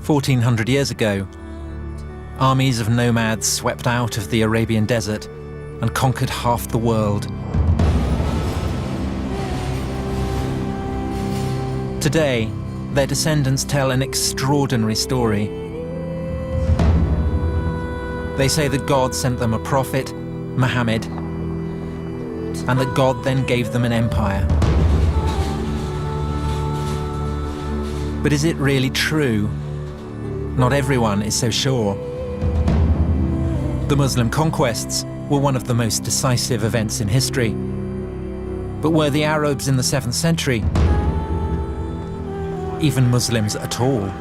1400 years ago, armies of nomads swept out of the Arabian desert and conquered half the world. Today, their descendants tell an extraordinary story. They say that God sent them a prophet, Muhammad, and that God then gave them an empire. But is it really true? Not everyone is so sure. The Muslim conquests were one of the most decisive events in history. But were the Arabs in the 7th century even Muslims at all?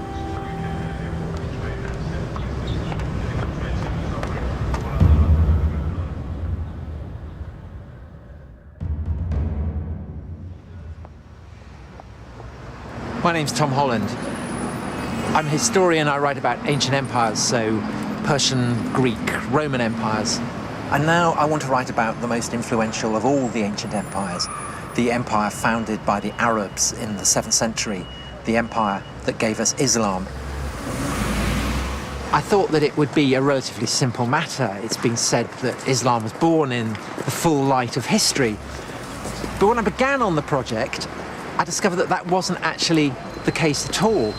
My name's Tom Holland. I'm a historian. I write about ancient empires, so Persian, Greek, Roman empires. And now I want to write about the most influential of all the ancient empires, the empire founded by the Arabs in the 7th century, the empire that gave us Islam. I thought that it would be a relatively simple matter. It's been said that Islam was born in the full light of history. But when I began on the project, I discovered that that wasn't actually the case at all.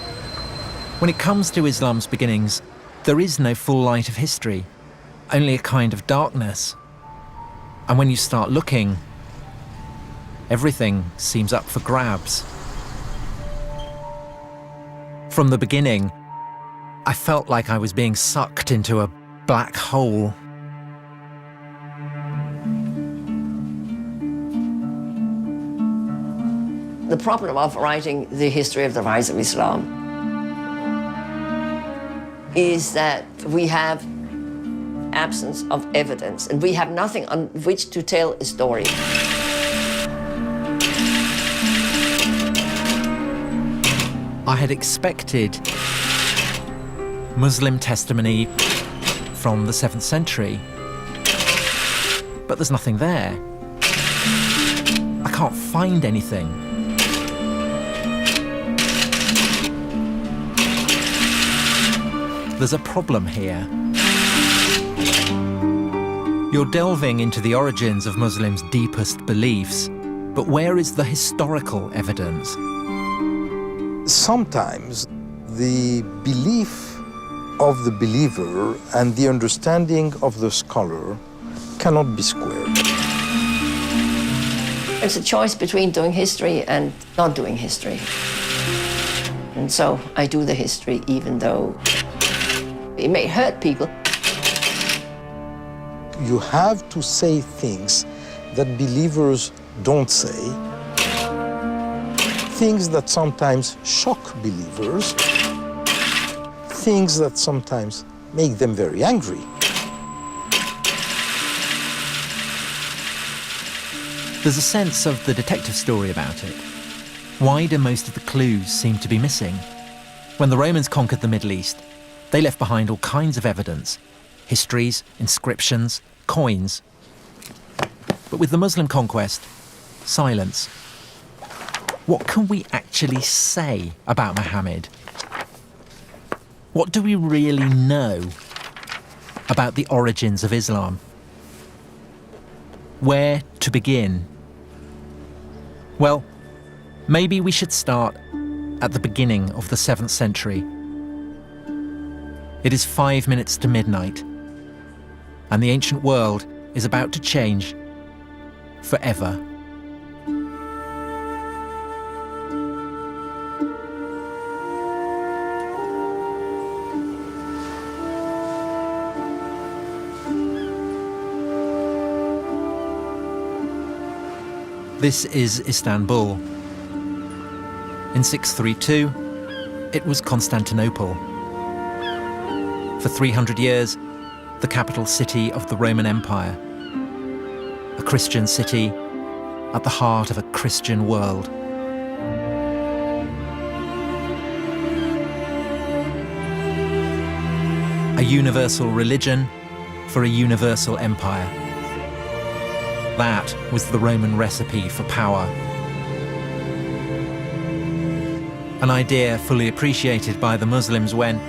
When it comes to Islam's beginnings, there is no full light of history, only a kind of darkness. And when you start looking, everything seems up for grabs. From the beginning, I felt like I was being sucked into a black hole. The problem of writing the history of the rise of Islam is that we have absence of evidence and we have nothing on which to tell a story. I had expected Muslim testimony from the 7th century, but there's nothing there. I can't find anything. There's a problem here. You're delving into the origins of Muslims' deepest beliefs, but where is the historical evidence? Sometimes the belief of the believer and the understanding of the scholar cannot be squared. It's a choice between doing history and not doing history. And so I do the history even though it may hurt people. You have to say things that believers don't say, things that sometimes shock believers, things that sometimes make them very angry. There's a sense of the detective story about it. Why do most of the clues seem to be missing? When the Romans conquered the Middle East, they left behind all kinds of evidence, histories, inscriptions, coins. But with the Muslim conquest, silence. What can we actually say about Muhammad? What do we really know about the origins of Islam? Where to begin? Well, maybe we should start at the beginning of the 7th century. It is 5 minutes to midnight, and the ancient world is about to change forever. This is Istanbul. In 632, it was Constantinople. For 300 years, the capital city of the Roman Empire. A Christian city at the heart of a Christian world. A universal religion for a universal empire. That was the Roman recipe for power. An idea fully appreciated by the Muslims when,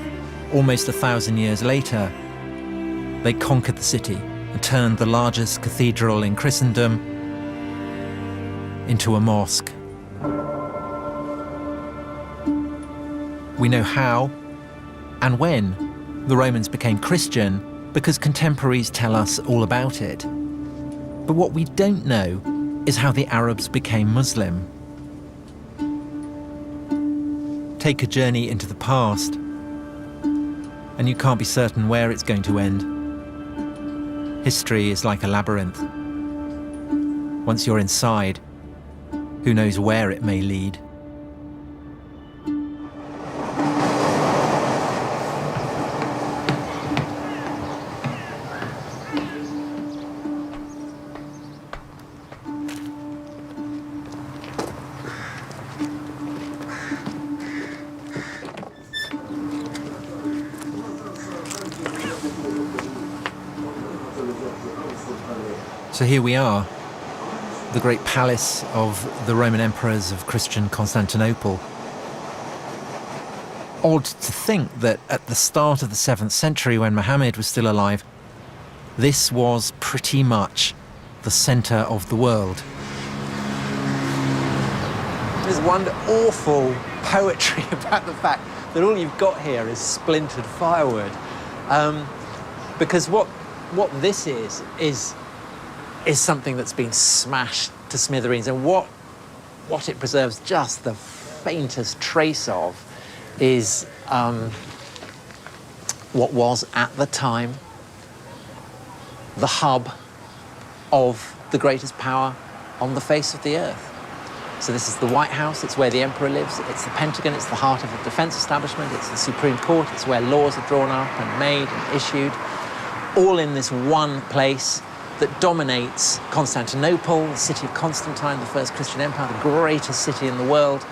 almost 1,000 years later, they conquered the city and turned the largest cathedral in Christendom into a mosque. We know how and when the Romans became Christian because contemporaries tell us all about it. But what we don't know is how the Arabs became Muslim. Take a journey into the past, and you can't be certain where it's going to end. History is like a labyrinth. Once you're inside, who knows where it may lead? So here we are, the great palace of the Roman emperors of Christian Constantinople. Odd to think that at the start of the 7th century, when Muhammad was still alive, this was pretty much the centre of the world. There's one awful poetry about the fact that all you've got here is splintered firewood. Because what this is something that's been smashed to smithereens, and what it preserves just the faintest trace of is what was at the time the hub of the greatest power on the face of the earth. So this is the White House, it's where the emperor lives, it's the Pentagon, it's the heart of the defense establishment, it's the Supreme Court, it's where laws are drawn up and made and issued, all in this one place that dominates Constantinople, the city of Constantine, the first Christian empire, the greatest city in the world.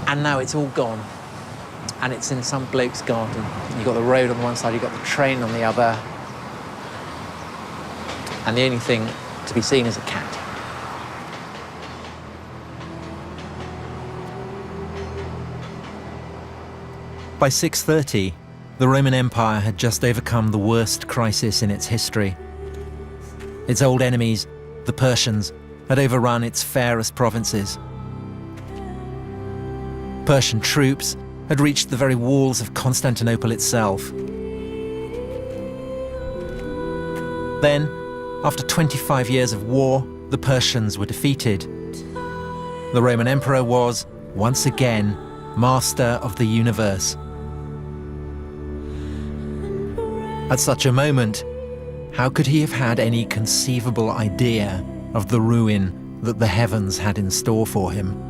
And now it's all gone. And it's in some bloke's garden. You've got the road on one side, you've got the train on the other. And the only thing to be seen is a cat. By 630, the Roman Empire had just overcome the worst crisis in its history. Its old enemies, the Persians, had overrun its fairest provinces. Persian troops had reached the very walls of Constantinople itself. Then, after 25 years of war, the Persians were defeated. The Roman Emperor was, once again, master of the universe. At such a moment, how could he have had any conceivable idea of the ruin that the heavens had in store for him?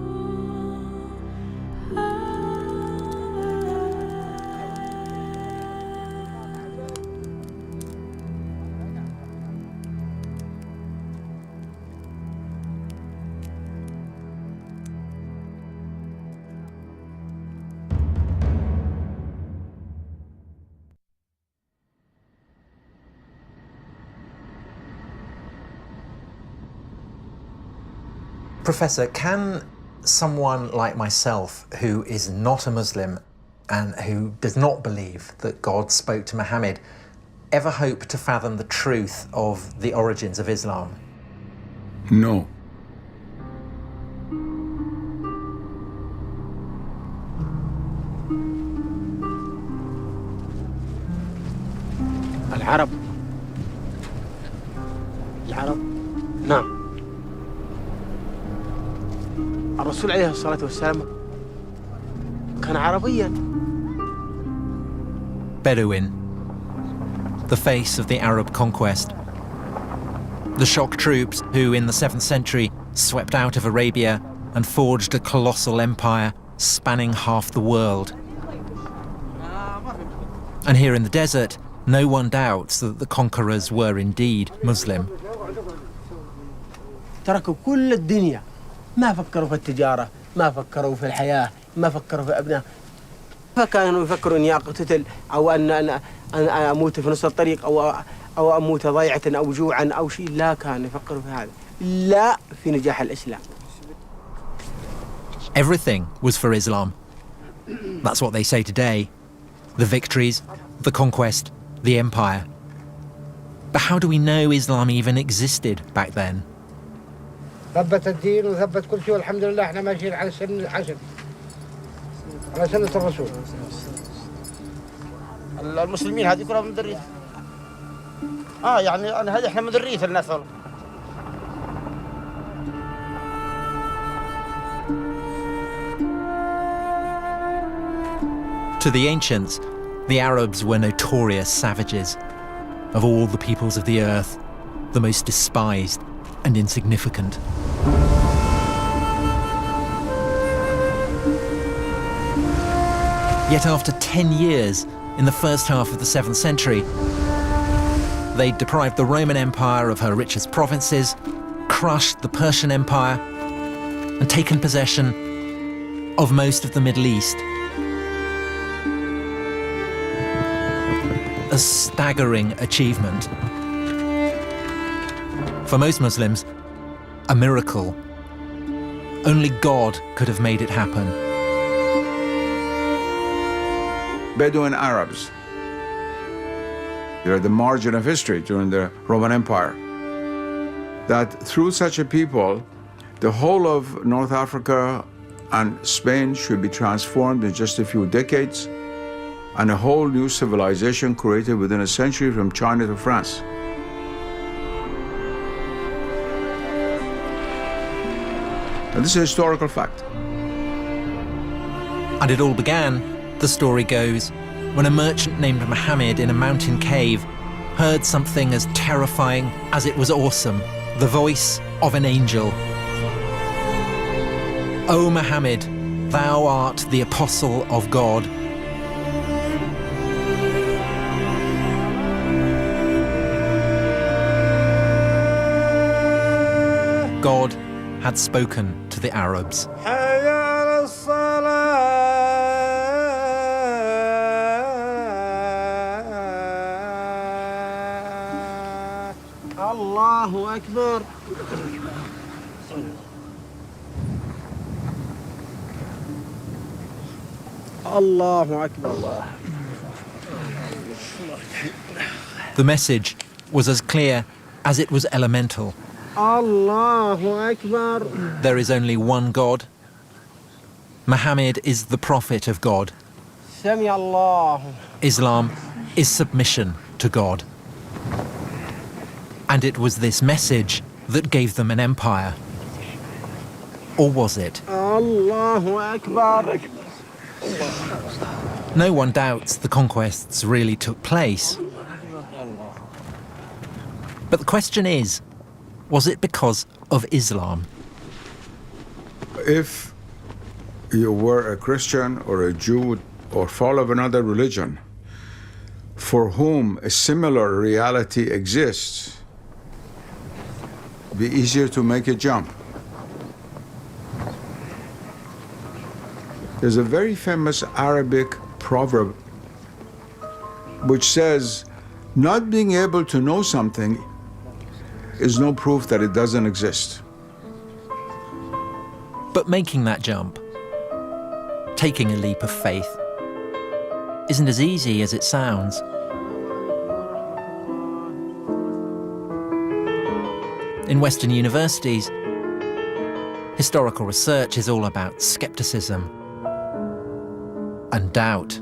Professor, can someone like myself who is not a Muslim and who does not believe that God spoke to Muhammad ever hope to fathom the truth of the origins of Islam? No. العرب نعم الرسول عليه الصلاة والسلام كان عربيا. Bedouin, the face of the Arab conquest. The shock troops who, in the 7th century, swept out of Arabia and forged a colossal empire spanning half the world. And here in the desert, no one doubts that the conquerors were indeed Muslim. تركوا كل الدنيا، ما فكروا في التجارة، ما فكروا في الحياة، ما فكروا في أبناء. فكانوا يفكروا إني أقتل أو أن أموت في نص الطريق أو أموت ضيعة أو جوعا أو شيء. لا كانوا يفكروا في هذا، لا في نجاح الإسلام. Everything was for Islam. That's what they say today. The victories, the conquest, the empire. But how do we know Islam even existed back then? ثبت الدين وثبت كل شيء والحمد لله احنا ماشيين على سن العشر على سنة الرسول. المسلمين هذه كلها من ذرية. يعني هذه احنا من ذرية الناس. To the ancients, the Arabs were notorious savages. Of all the peoples of the earth, the most despised and insignificant. Yet after 10 years, in the first half of the 7th century, they deprived the Roman Empire of her richest provinces, crushed the Persian Empire, and taken possession of most of the Middle East. A staggering achievement. For most Muslims, a miracle. Only God could have made it happen. Bedouin Arabs. They're the margin of history during the Roman Empire. That through such a people, the whole of North Africa and Spain should be transformed in just a few decades, and a whole new civilization created within a century from China to France. And this is a historical fact. And it all began, the story goes, when a merchant named Muhammad in a mountain cave heard something as terrifying as it was awesome, the voice of an angel. O Muhammad, thou art the apostle of God. God had spoken to the Arabs. Allahu Akbar. Allahu Akbar. The message was as clear as it was elemental. Allahu Akbar. There is only one God. Muhammad is the prophet of God. Sami Allah. Islam is submission to God. And it was this message that gave them an empire. Or was it? Allahu Akbar. No one doubts the conquests really took place. But the question is, was it because of Islam? If you were a Christian or a Jew or follower of another religion for whom a similar reality exists, it'd be easier to make a jump. There's a very famous Arabic proverb which says, not being able to know something is no proof that it doesn't exist. But making that jump, taking a leap of faith, isn't as easy as it sounds. In Western universities, historical research is all about skepticism and doubt.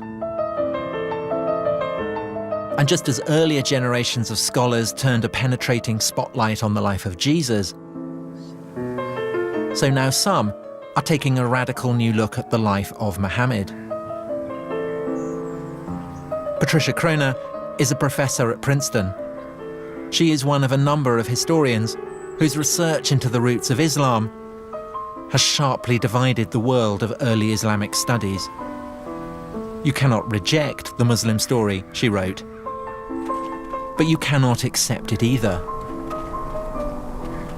And just as earlier generations of scholars turned a penetrating spotlight on the life of Jesus, so now some are taking a radical new look at the life of Muhammad. Patricia Kroner is a professor at Princeton. She is one of a number of historians whose research into the roots of Islam has sharply divided the world of early Islamic studies. You cannot reject the Muslim story, she wrote, but you cannot accept it either.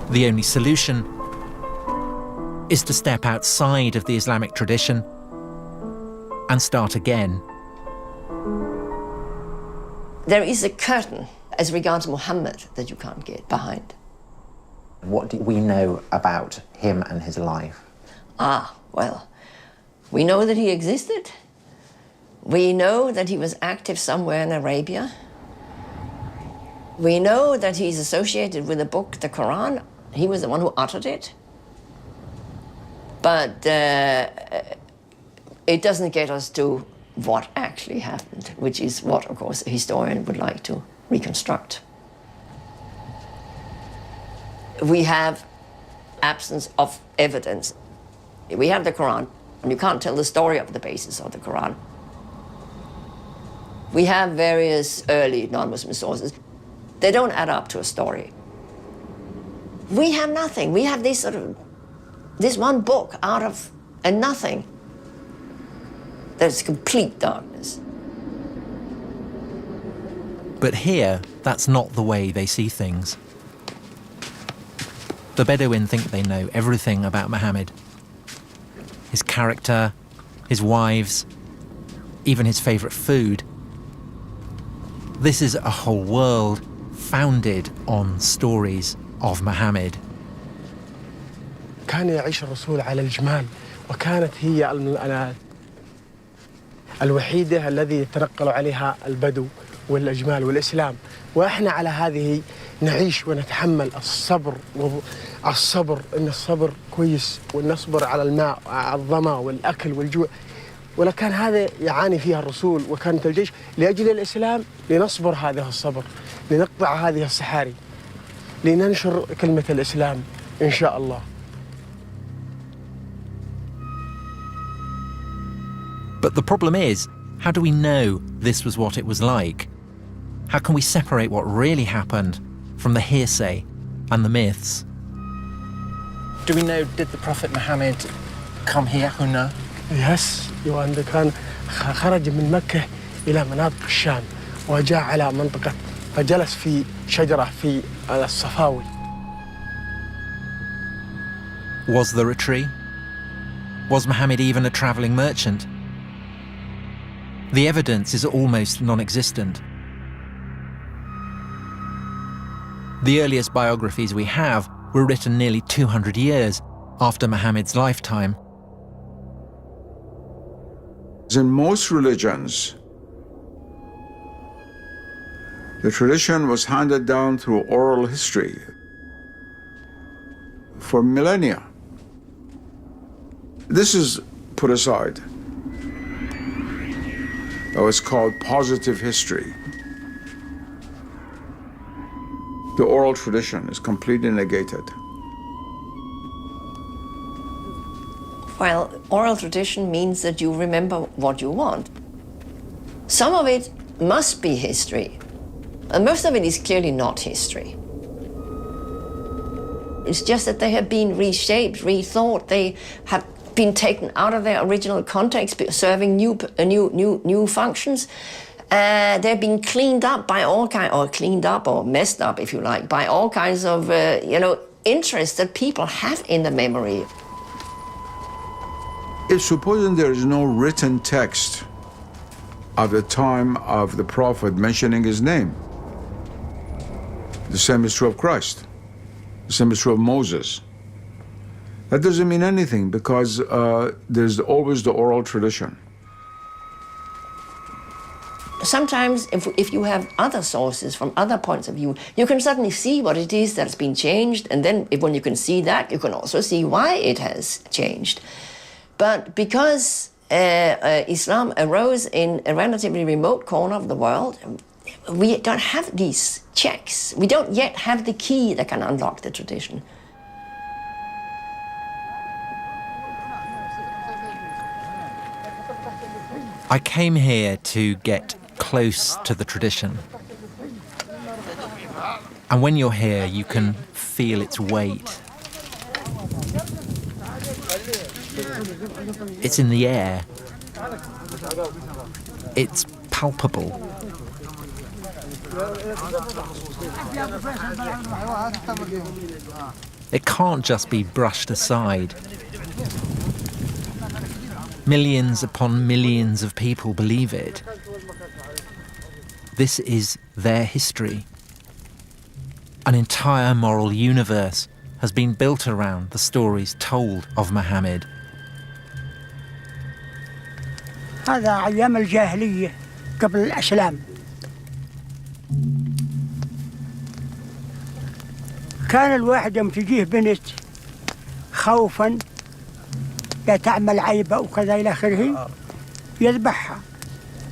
The only solution is to step outside of the Islamic tradition and start again. There is a curtain as regards Muhammad that you can't get behind. What do we know about him and his life? Well, we know that he existed. We know that he was active somewhere in Arabia. We know that he's associated with the book, the Quran. He was the one who uttered it. But it doesn't get us to what actually happened, which is what, of course, a historian would like to reconstruct. We have absence of evidence. We have the Quran, and you can't tell the story of the basis of the Quran. We have various early non-Muslim sources. They don't add up to a story. We have nothing. We have this this one book out of a nothing. There's complete darkness. But here, that's not the way they see things. The Bedouin think they know everything about Muhammad. His character, his wives, even his favourite food. This is a whole world founded on stories of Muhammad. كان يعيش الرسول على الجمال، وكانت هي الوحيدة الذي يتنقل عليها البدو والأجمال والإسلام، وإحنا على هذه نعيش ونتحمل الصبر إن الصبر كويس، ونصبر على الماء على الظما والأكل والجوع. ولكن هذا يعاني فيها الرسول وكانت الجيش لأجل الإسلام، لنصبر هذا الصبر، لنقطع هذه السحاري، لننشر كلمة الإسلام إن شاء الله. But the problem is, how do we know this was what it was like? How can we separate what really happened from the hearsay and the myths? Do we know, did the Prophet Muhammad come here, Huna? Yes, يوان كان خرج من مكة إلى مناطق الشام وجاء على منطقة فجلس في شجرة في الصفاوي. Was there a tree? Was Muhammad even a travelling merchant? The evidence is almost non-existent. The earliest biographies we have were written nearly 200 years after Muhammad's lifetime. In most religions, the tradition was handed down through oral history for millennia. This is put aside. It was called positive history. The oral tradition is completely negated. Well, oral tradition means that you remember what you want. Some of it must be history, and most of it is clearly not history. It's just that they have been reshaped, rethought. They have been taken out of their original context, serving new functions. They've been cleaned up by all kinds, or cleaned up or messed up, if you like, by all kinds of interests that people have in the memory. If supposing there is no written text of the time of the Prophet mentioning his name, the same is true of Christ, the same is true of Moses. That doesn't mean anything because there's always the oral tradition. Sometimes if you have other sources from other points of view, you can suddenly see what it is that's been changed, and then when you can see that, you can also see why it has changed. But because Islam arose in a relatively remote corner of the world, we don't have these checks. We don't yet have the key that can unlock the tradition. I came here to get close to the tradition. And when you're here, you can feel its weight. It's in the air. It's palpable. It can't just be brushed aside. Millions upon millions of people believe it. This is their history. An entire moral universe has been built around the stories told of Muhammad هذا أيام الجاهلية قبل الإسلام. كان الواحد يوم تجيه بنت خوفا لا تعمل عيبة وكذا إلى آخره يذبحها،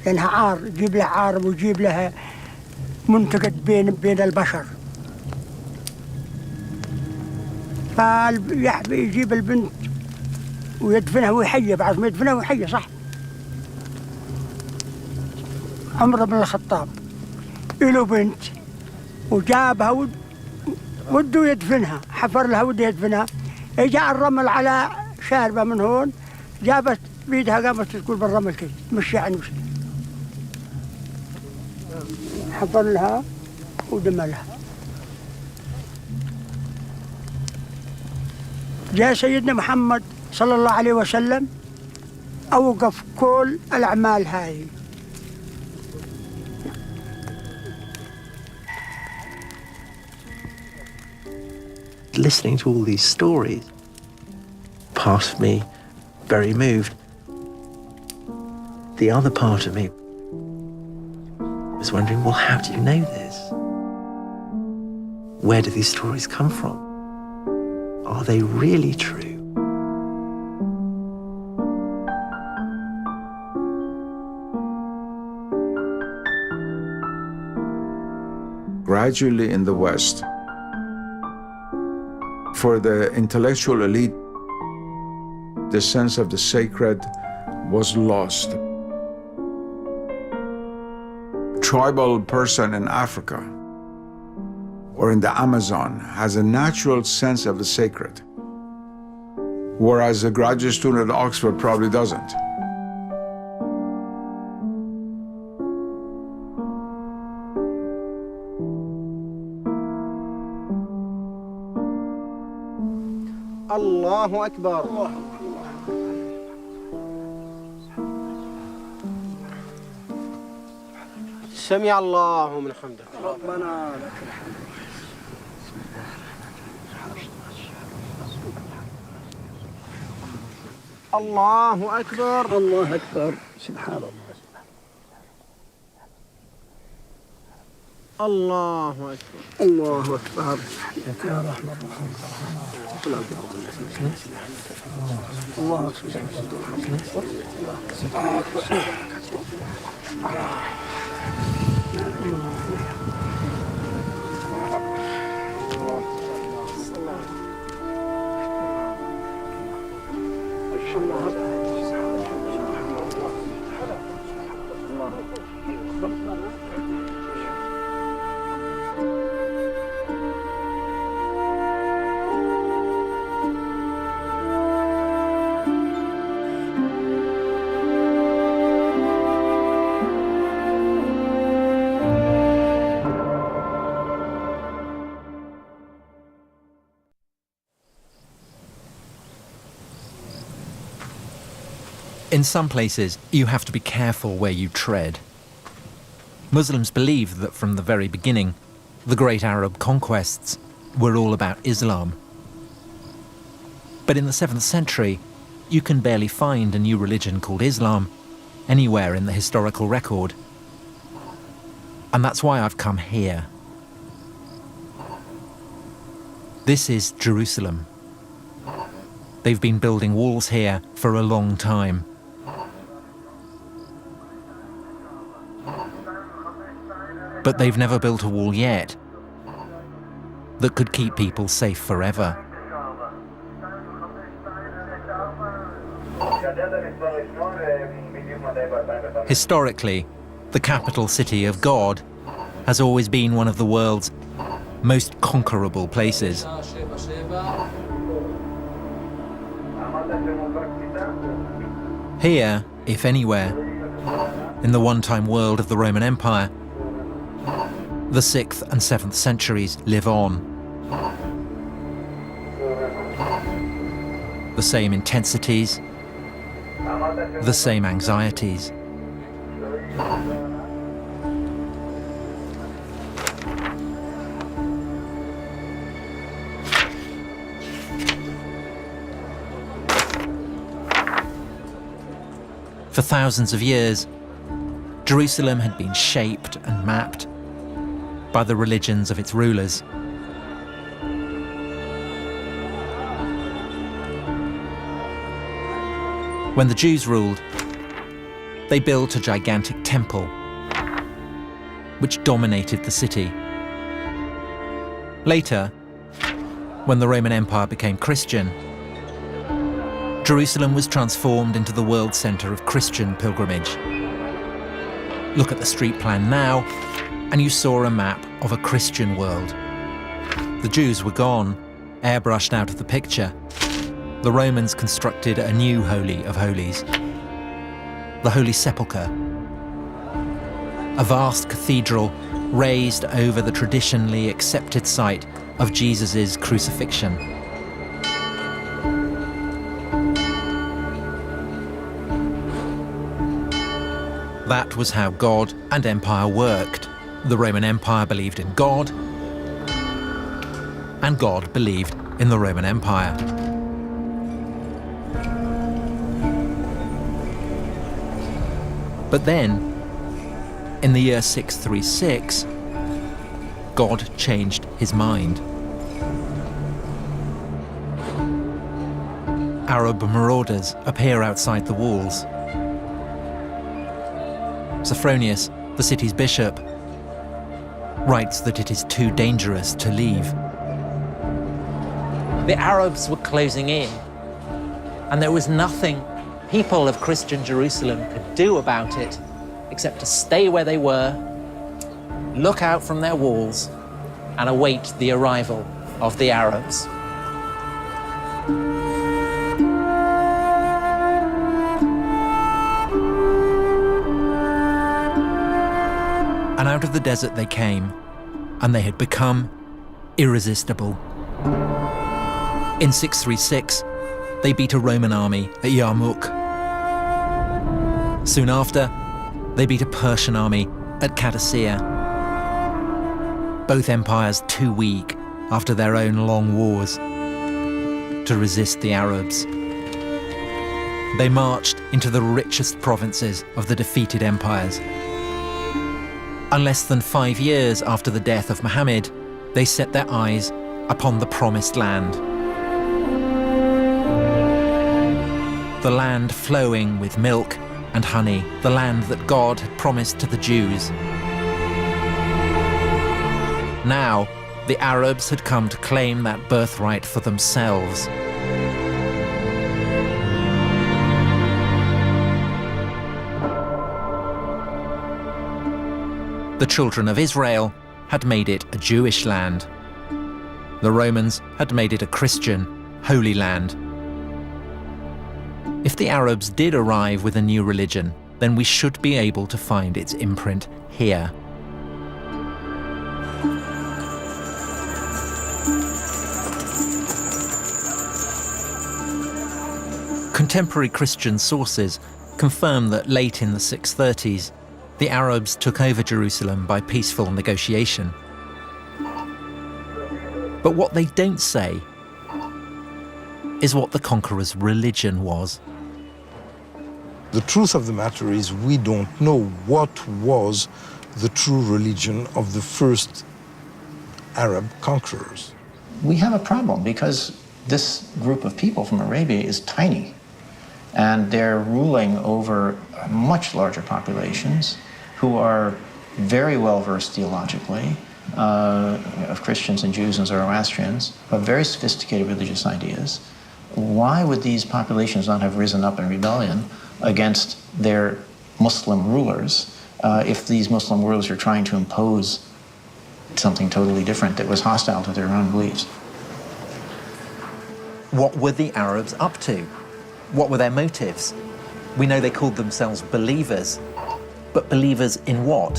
لأنها عار، يجيب لها عار ويجيب لها منتقد بين البشر. فيجيب البنت ويدفنها ويحيى، بعد ما يدفنها ويحيى صح. عمر بن الخطاب له بنت وجابها وده يدفنها، حفر لها وده يدفنها، جاء الرمل على شاربة من هون، جابت بيدها قامت تقول بالرمل كي تمشي عن وشي، حفر لها ودملها. جاء سيدنا محمد صلى الله عليه وسلم أوقف كل الأعمال هذه. Listening to all these stories, part of me very moved. The other part of me was wondering, well, how do you know this? Where do these stories come from? Are they really true? Gradually in the West, for the intellectual elite, the sense of the sacred was lost. Tribal person in Africa or in the Amazon has a natural sense of the sacred, whereas a graduate student at Oxford probably doesn't. الله أكبر. سمع الله من حمده. ربنا لك الحمد. الله أكبر. الله أكبر. سبحان الله. الله أكبر. الله أكبر. يا رحمة الله. الله In some places, you have to be careful where you tread. Muslims believe that from the very beginning, the great Arab conquests were all about Islam. But in the 7th century, you can barely find a new religion called Islam anywhere in the historical record. And that's why I've come here. This is Jerusalem. They've been building walls here for a long time. But they've never built a wall yet that could keep people safe forever. Historically, the capital city of God has always been one of the world's most conquerable places. Here, if anywhere, in the one-time world of the Roman Empire, the 6th and 7th centuries live on. The same intensities, the same anxieties. For thousands of years, Jerusalem had been shaped and mapped by the religions of its rulers. When the Jews ruled, they built a gigantic temple which dominated the city. Later, when the Roman Empire became Christian, Jerusalem was transformed into the world centre of Christian pilgrimage. Look at the street plan now, and you saw a map of a Christian world. The Jews were gone, airbrushed out of the picture. The Romans constructed a new Holy of Holies, the Holy Sepulchre, a vast cathedral raised over the traditionally accepted site of Jesus' crucifixion. That was how God and empire worked. The Roman Empire believed in God, and God believed in the Roman Empire. But then, in the year 636, God changed his mind. Arab marauders appear outside the walls. Sophronius, the city's bishop, writes that it is too dangerous to leave. The Arabs were closing in, and there was nothing people of Christian Jerusalem could do about it except to stay where they were, look out from their walls, and await the arrival of the Arabs. And out of the desert they came, and they had become irresistible. In 636, they beat a Roman army at Yarmouk. Soon after, they beat a Persian army at Qadisiyah. Both empires too weak after their own long wars to resist the Arabs. They marched into the richest provinces of the defeated empires. And less than 5 years after the death of Muhammad, they set their eyes upon the Promised Land. The land flowing with milk and honey, the land that God had promised to the Jews. Now, the Arabs had come to claim that birthright for themselves. The children of Israel had made it a Jewish land. The Romans had made it a Christian, holy land. If the Arabs did arrive with a new religion, then we should be able to find its imprint here. Contemporary Christian sources confirm that late in the 630s, the Arabs took over Jerusalem by peaceful negotiation. But what they don't say is what the conqueror's religion was. The truth of the matter is we don't know what was the true religion of the first Arab conquerors. We have a problem because this group of people from Arabia is tiny, and they're ruling over much larger populations who are very well versed theologically, of Christians and Jews and Zoroastrians, but very sophisticated religious ideas. Why would these populations not have risen up in rebellion against their Muslim rulers if these Muslim rulers are trying to impose something totally different that was hostile to their own beliefs? What were the Arabs up to? What were their motives? We know they called themselves believers, but believers in what?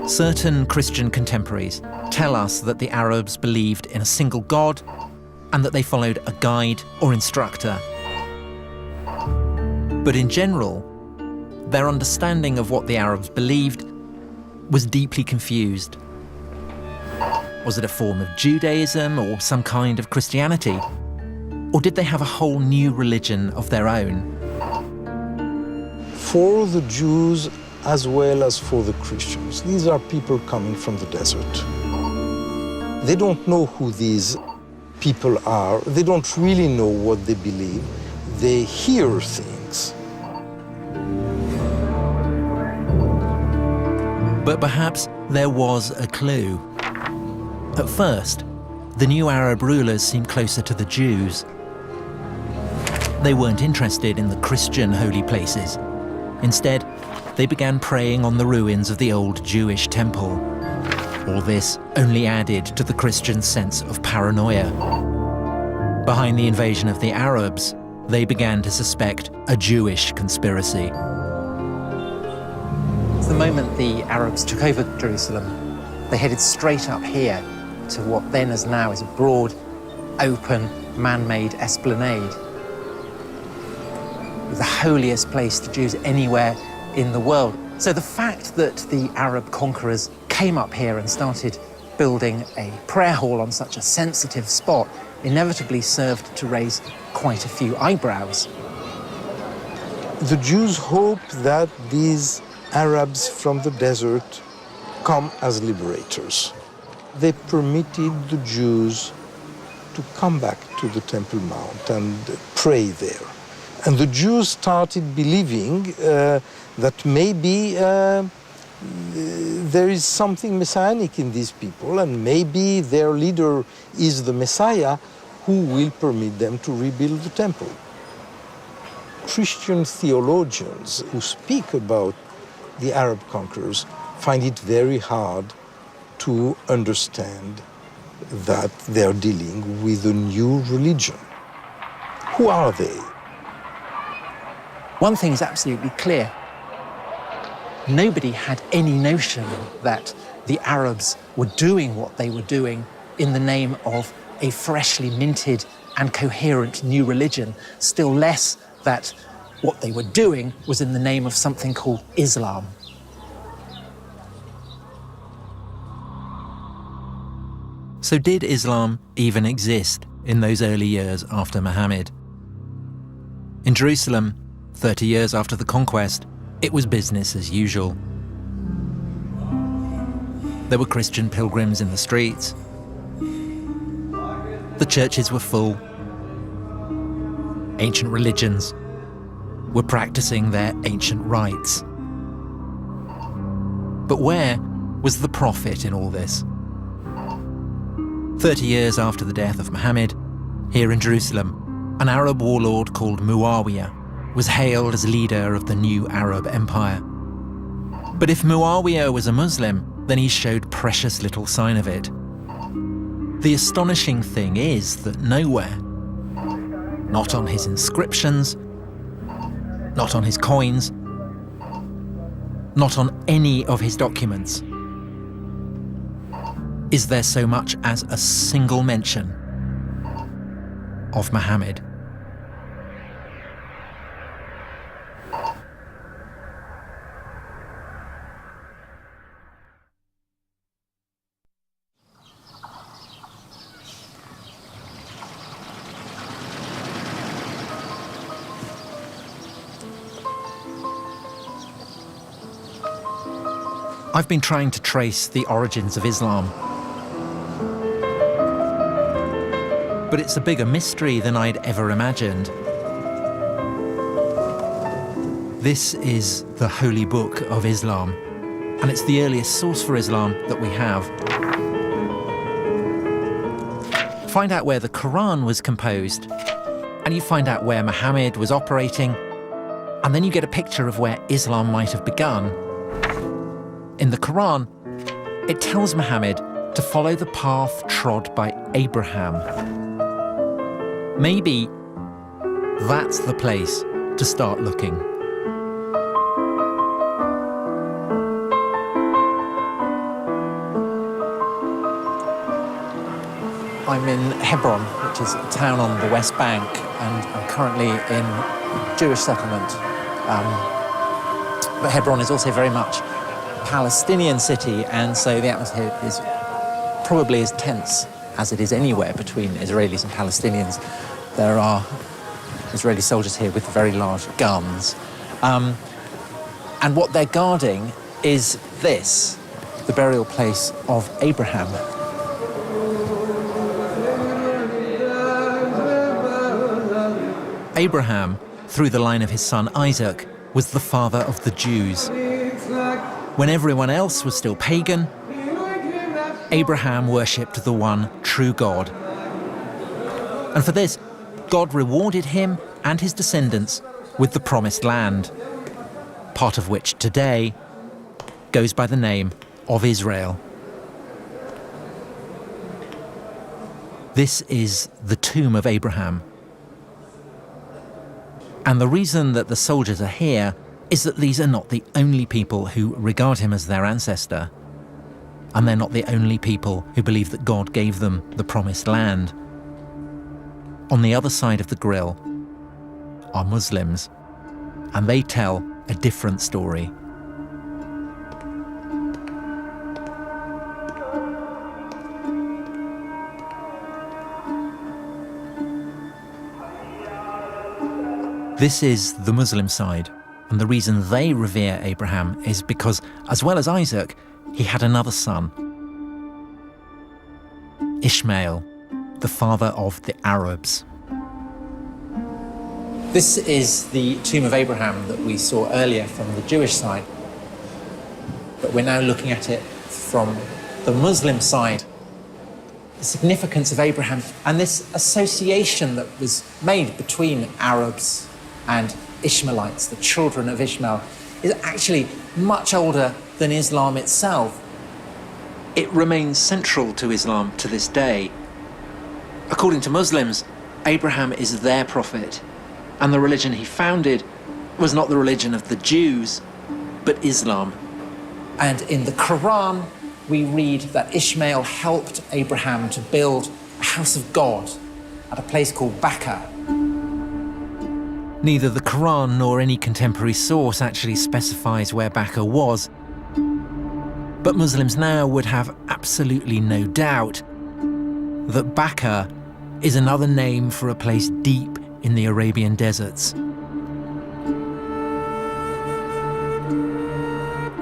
Certain Christian contemporaries tell us that the Arabs believed in a single God and that they followed a guide or instructor. But in general, their understanding of what the Arabs believed was deeply confused. Was it a form of Judaism or some kind of Christianity? Or did they have a whole new religion of their own? for the Jews as well as for the Christians. These are people coming from the desert. They don't know who these people are. They don't really know what they believe. They hear things. But perhaps there was a clue. At first, the new Arab rulers seemed closer to the Jews. They weren't interested in the Christian holy places. Instead, they began praying on the ruins of the old Jewish temple. All this only added to the Christians' sense of paranoia. Behind the invasion of the Arabs, they began to suspect a Jewish conspiracy. The moment the Arabs took over Jerusalem, they headed straight up here to what then as now is a broad, open, man-made esplanade. The holiest place to Jews anywhere in the world. So the fact that the Arab conquerors came up here and started building a prayer hall on such a sensitive spot inevitably served to raise quite a few eyebrows. The Jews hope that these Arabs from the desert come as liberators. They permitted the Jews to come back to the Temple Mount and pray there. And the Jews started believing that maybe there is something messianic in these people, and maybe their leader is the Messiah who will permit them to rebuild the temple. Christian theologians who speak about the Arab conquerors find it very hard to understand that they're dealing with a new religion. Who are they? One thing is absolutely clear. Nobody had any notion that the Arabs were doing what they were doing in the name of a freshly minted and coherent new religion, still less that what they were doing was in the name of something called Islam. So did Islam even exist in those early years after Muhammad? In Jerusalem, 30 years after the conquest, it was business as usual. There were Christian pilgrims in the streets. The churches were full. Ancient religions were practicing their ancient rites. But where was the prophet in all this? 30 years after the death of Muhammad, here in Jerusalem, an Arab warlord called Muawiyah was hailed as leader of the new Arab Empire. But if Muawiyah was a Muslim, then he showed precious little sign of it. The astonishing thing is that nowhere, not on his inscriptions, not on his coins, not on any of his documents, is there so much as a single mention of Muhammad. I've been trying to trace the origins of Islam. But it's a bigger mystery than I'd ever imagined. This is the Holy Book of Islam, and it's the earliest source for Islam that we have. Find out where the Quran was composed, and you find out where Muhammad was operating, and then you get a picture of where Islam might have begun. In the Quran, it tells Muhammad to follow the path trod by Abraham. Maybe that's the place to start looking. I'm in Hebron, which is a town on the West Bank, and I'm currently in a Jewish settlement. But Hebron is also very much a Palestinian city, and so the atmosphere is probably as tense as it is anywhere between Israelis and Palestinians. There are Israeli soldiers here with very large guns. And what they're guarding is this, the burial place of Abraham. Abraham, through the line of his son Isaac, was the father of the Jews. When everyone else was still pagan, Abraham worshipped the one true God. And for this, God rewarded him and his descendants with the promised land, part of which today goes by the name of Israel. This is the tomb of Abraham. And the reason that the soldiers are here is that these are not the only people who regard him as their ancestor. And they're not the only people who believe that God gave them the promised land. On the other side of the grill are Muslims, and they tell a different story. This is the Muslim side, and the reason they revere Abraham is because, as well as Isaac, he had another son, Ishmael, the father of the Arabs. This is the tomb of Abraham that we saw earlier from the Jewish side, but we're now looking at it from the Muslim side. The significance of Abraham and this association that was made between Arabs and Ishmaelites, the children of Ishmael, is actually much older than Islam itself. It remains central to Islam to this day. According to Muslims, Abraham is their prophet, and the religion he founded was not the religion of the Jews, but Islam. And in the Quran, we read that Ishmael helped Abraham to build a house of God at a place called Bakkah. Neither the Quran nor any contemporary source actually specifies where Bakkah was, but Muslims now would have absolutely no doubt that Bakkah is another name for a place deep in the Arabian deserts.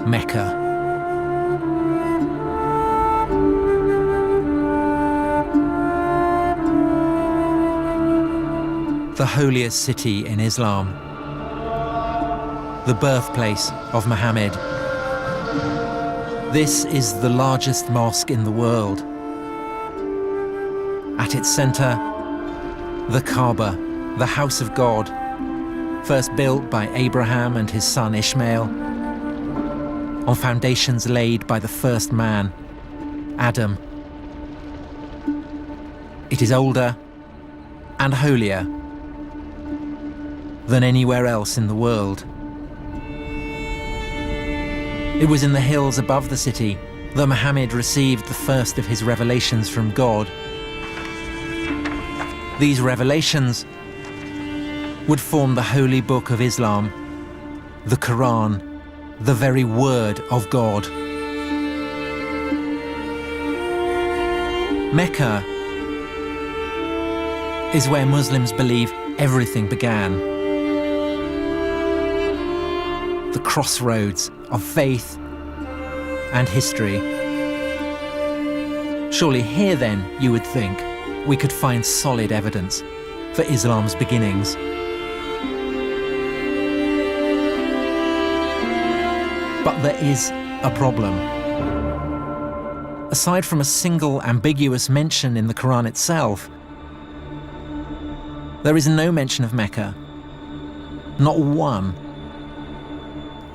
Mecca. The holiest city in Islam, the birthplace of Muhammad. This is the largest mosque in the world. At its center, the Kaaba, the house of God, first built by Abraham and his son Ishmael, on foundations laid by the first man, Adam. It is older and holier than anywhere else in the world. It was in the hills above the city that Muhammad received the first of his revelations from God. These revelations would form the holy book of Islam, the Quran, the very word of God. Mecca is where Muslims believe everything began. The crossroads of faith and history. Surely here then, you would think, we could find solid evidence for Islam's beginnings. But there is a problem. Aside from a single ambiguous mention in the Quran itself, there is no mention of Mecca. Not one.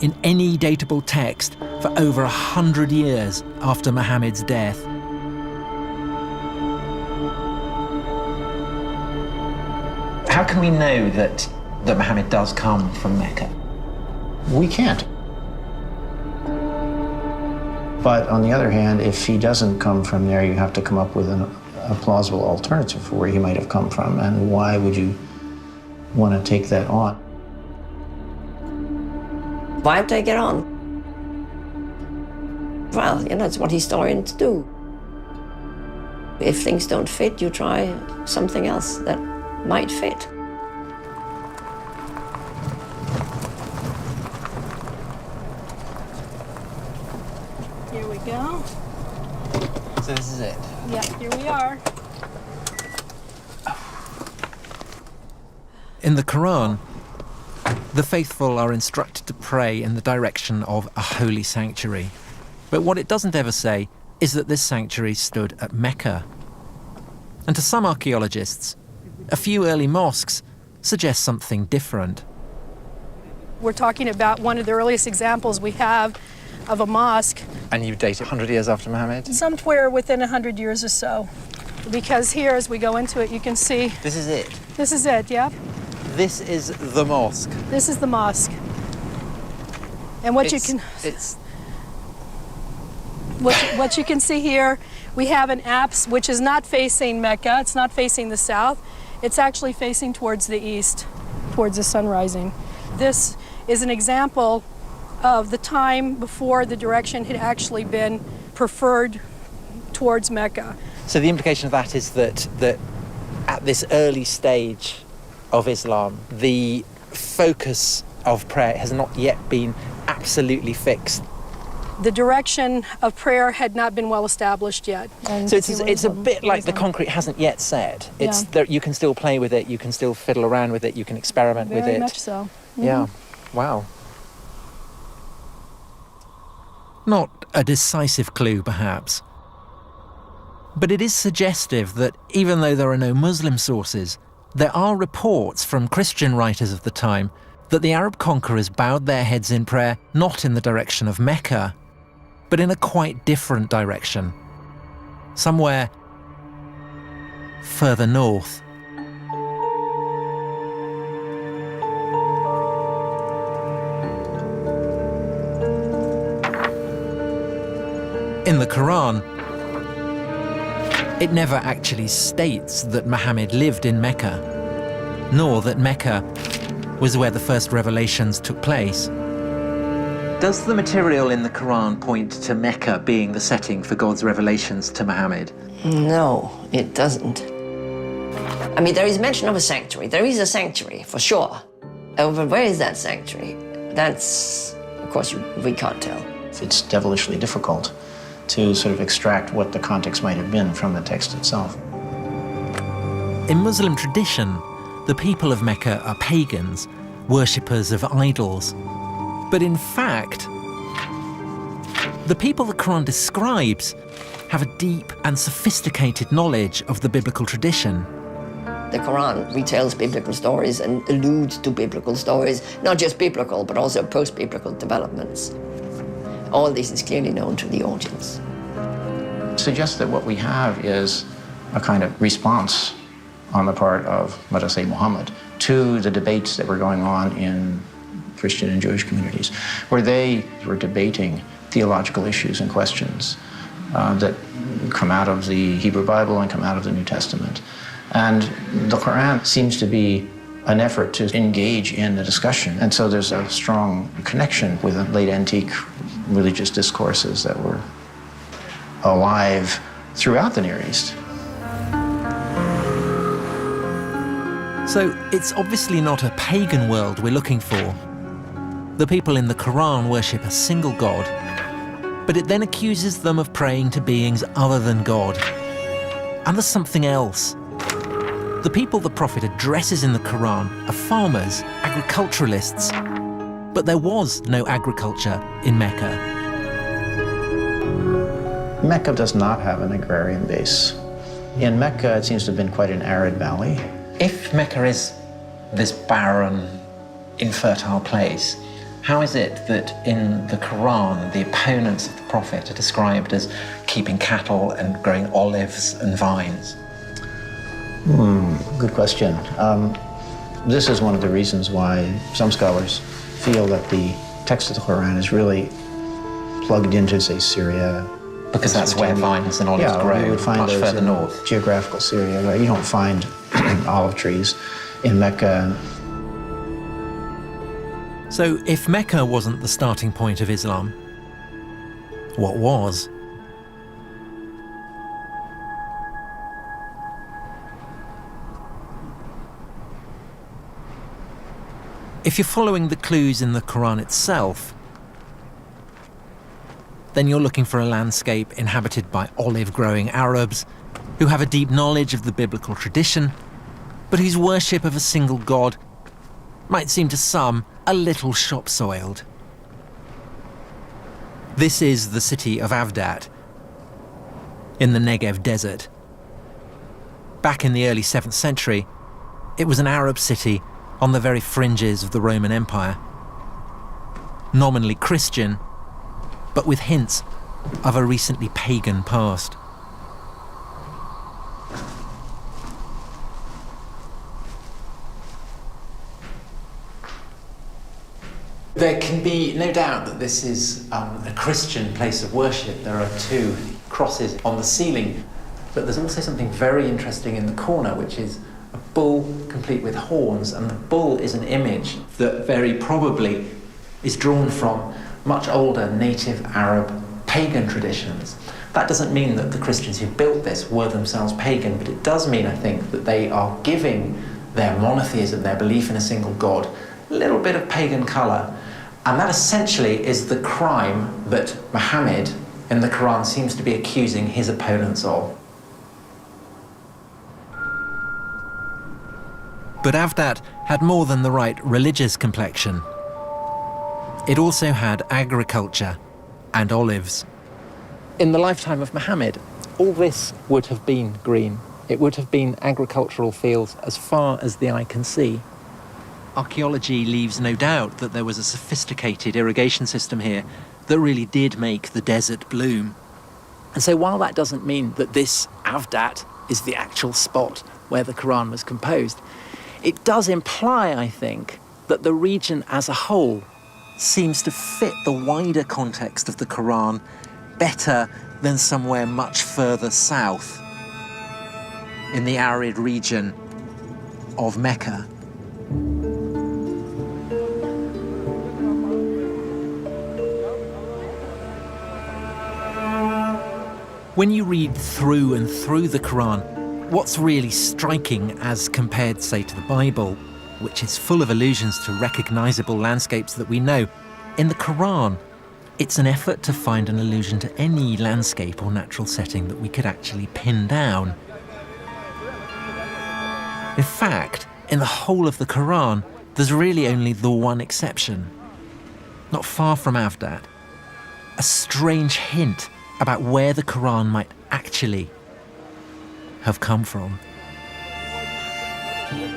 In any datable text for over 100 years after Muhammad's death. How can we know that Muhammad does come from Mecca? We can't. But on the other hand, if he doesn't come from there, you have to come up with a plausible alternative for where he might have come from, and why would you want to take that on? Why take it on? Well, you know, it's what historians do. If things don't fit, you try something else that might fit. Here we go. So this is it. Yeah, here we are. In the Quran, the faithful are instructed to pray in the direction of a holy sanctuary. But what it doesn't ever say is that this sanctuary stood at Mecca. And to some archaeologists, a few early mosques suggest something different. We're talking about one of the earliest examples we have of a mosque. And you date it 100 years after Muhammad? Somewhere within 100 years or so. Because here, as we go into it, you can see... This is it? This is it, yeah. This is the mosque? This is the mosque. And what you can see here, we have an apse which is not facing Mecca. It's not facing the south. It's actually facing towards the east, towards the sun rising. This is an example of the time before the direction had actually been preferred towards Mecca. So the implication of that is that at this early stage of Islam, the focus of prayer has not yet been absolutely fixed. The direction of prayer had not been well established yet. And so it's a bit like the concrete hasn't yet set. It's that you can still play with it, you can still fiddle around with it, you can experiment with it. Very much so. Mm-hmm. Yeah. Wow. Not a decisive clue, perhaps. But it is suggestive that even though there are no Muslim sources, there are reports from Christian writers of the time that the Arab conquerors bowed their heads in prayer not in the direction of Mecca, but in a quite different direction, somewhere further north. In the Quran, it never actually states that Muhammad lived in Mecca, nor that Mecca was where the first revelations took place. Does the material in the Quran point to Mecca being the setting for God's revelations to Muhammad? No, it doesn't. I mean, there is mention of a sanctuary. There is a sanctuary, for sure. But where is that sanctuary? That's, of course, we can't tell. It's devilishly difficult to sort of extract what the context might have been from the text itself. In Muslim tradition, the people of Mecca are pagans, worshippers of idols. But in fact, the people the Quran describes have a deep and sophisticated knowledge of the biblical tradition. The Quran retells biblical stories and alludes to biblical stories, not just biblical, but also post-biblical developments. All this is clearly known to the audience. It suggests that what we have is a kind of response on the part of, let us say, Muhammad, to the debates that were going on in Christian and Jewish communities, where they were debating theological issues and questions that come out of the Hebrew Bible and come out of the New Testament. And the Quran seems to be an effort to engage in the discussion. And so there's a strong connection with the late antique religious discourses that were alive throughout the Near East. So it's obviously not a pagan world we're looking for. The people in the Quran worship a single God, but it then accuses them of praying to beings other than God. And there's something else. The people the Prophet addresses in the Quran are farmers, agriculturalists, but there was no agriculture in Mecca. Mecca does not have an agrarian base. In Mecca, it seems to have been quite an arid valley. If Mecca is this barren, infertile place, how is it that in the Quran, the opponents of the Prophet are described as keeping cattle and growing olives and vines? Good question. This is one of the reasons why some scholars feel that the text of the Quran is really plugged into, say, Syria. Because that's where vines and olives grow, you would find much those further in north. Geographical Syria, right? You don't find olive trees in Mecca. So if Mecca wasn't the starting point of Islam, what was? If you're following the clues in the Quran itself, then you're looking for a landscape inhabited by olive-growing Arabs who have a deep knowledge of the biblical tradition, but whose worship of a single god might seem to some a little shop-soiled. This is the city of Avdat, in the Negev desert. Back in the early 7th century, it was an Arab city on the very fringes of the Roman Empire. Nominally Christian, but with hints of a recently pagan past. There can be no doubt that this is a Christian place of worship. There are 2 crosses on the ceiling, but there's also something very interesting in the corner, which is a bull complete with horns, and the bull is an image that very probably is drawn from much older native Arab pagan traditions. That doesn't mean that the Christians who built this were themselves pagan, but it does mean, I think, that they are giving their monotheism, their belief in a single god, a little bit of pagan colour. And that essentially is the crime that Muhammad in the Quran seems to be accusing his opponents of. But Avdat had more than the right religious complexion. It also had agriculture and olives. In the lifetime of Muhammad, all this would have been green. It would have been agricultural fields as far as the eye can see. Archaeology leaves no doubt that there was a sophisticated irrigation system here that really did make the desert bloom. And so while that doesn't mean that this Avdat is the actual spot where the Quran was composed, it does imply, I think, that the region as a whole seems to fit the wider context of the Quran better than somewhere much further south in the arid region of Mecca. When you read through and through the Quran, what's really striking as compared, say, to the Bible, which is full of allusions to recognizable landscapes that we know, in the Quran, it's an effort to find an allusion to any landscape or natural setting that we could actually pin down. In fact, in the whole of the Quran, there's really only the one exception. Not far from Avdat, a strange hint about where the Quran might actually have come from.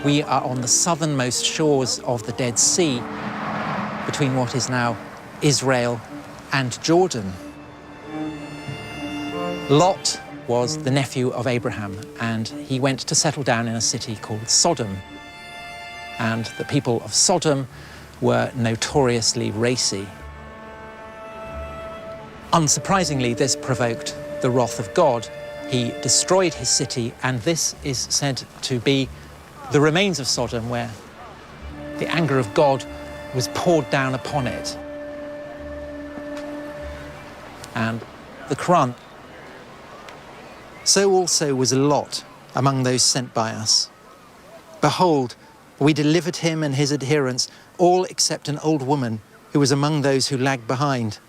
We are on the southernmost shores of the Dead Sea, between what is now Israel and Jordan. Lot was the nephew of Abraham, and he went to settle down in a city called Sodom. And the people of Sodom were notoriously racy. Unsurprisingly, this provoked the wrath of God. He destroyed his city, and this is said to be the remains of Sodom, where the anger of God was poured down upon it. And the Quran. So also was Lot among those sent by us. Behold, we delivered him and his adherents, all except an old woman who was among those who lagged behind.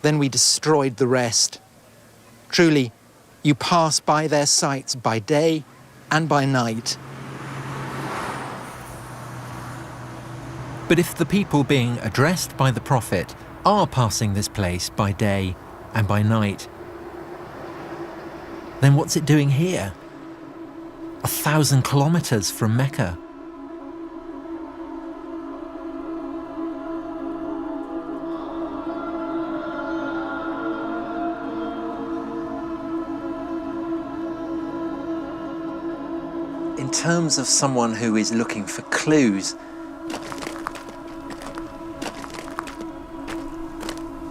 Then we destroyed the rest. Truly, you pass by their sites by day and by night. But if the people being addressed by the prophet are passing this place by day and by night, then what's it doing here? 1,000 kilometers from Mecca. In terms of someone who is looking for clues,